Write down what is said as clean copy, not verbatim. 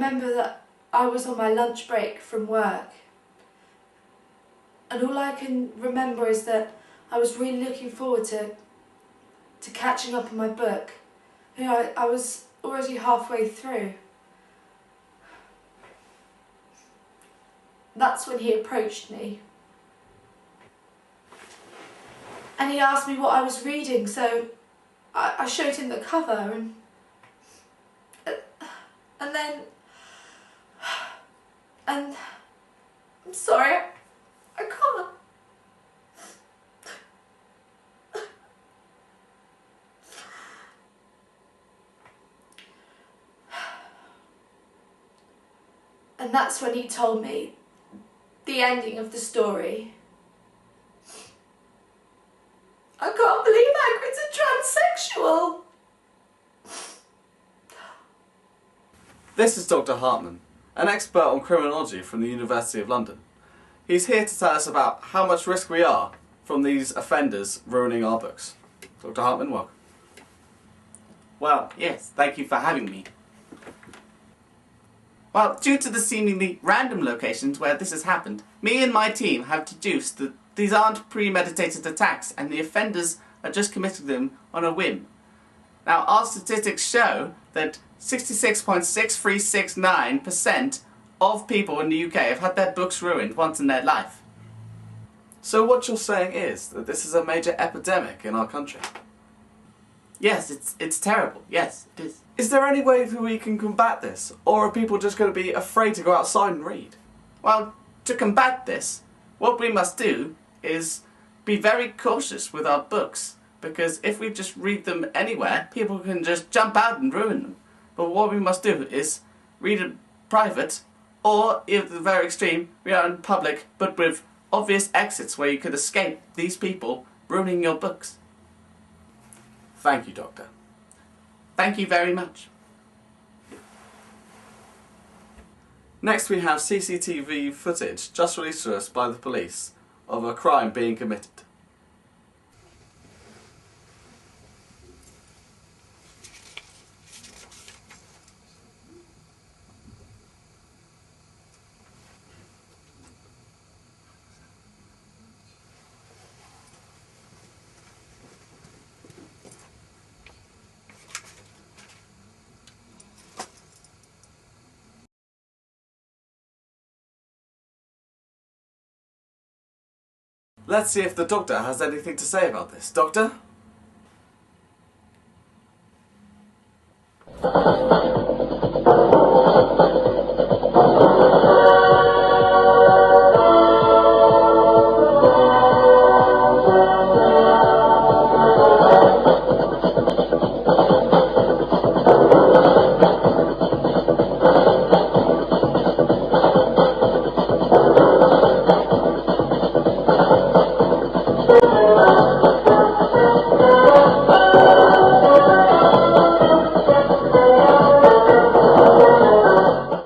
remember that I was on my lunch break from work, and all I can remember is that I was really looking forward to catching up on my book. You know, I was already halfway through. That's when he approached me. And he asked me what I was reading, so I showed him the cover, and then I'm sorry, I can't. And that's when he told me the ending of the story. I can't believe Hagrid's a transsexual. This is Dr. Hartman, an expert on criminology from the University of London. He's here to tell us about how much risk we are from these offenders ruining our books. Dr. Hartman, welcome. Well, yes, thank you for having me. Well, due to the seemingly random locations where this has happened, me and my team have deduced that these aren't premeditated attacks and the offenders are just committing them on a whim. Now, our statistics show that 66.6369% of people in the UK have had their books ruined once in their life. So what you're saying is that this is a major epidemic in our country? Yes, it's terrible. Yes, it is. Is there any way that we can combat this? Or are people just going to be afraid to go outside and read? Well, to combat this, what we must do is be very cautious with our books, because if we just read them anywhere, people can just jump out and ruin them. But what we must do is read in private, or, if the very extreme, read out in public, but with obvious exits where you could escape these people ruining your books. Thank you, Doctor. Thank you very much. Next we have CCTV footage just released to us by the police of a crime being committed. Let's see if the Doctor has anything to say about this. Doctor?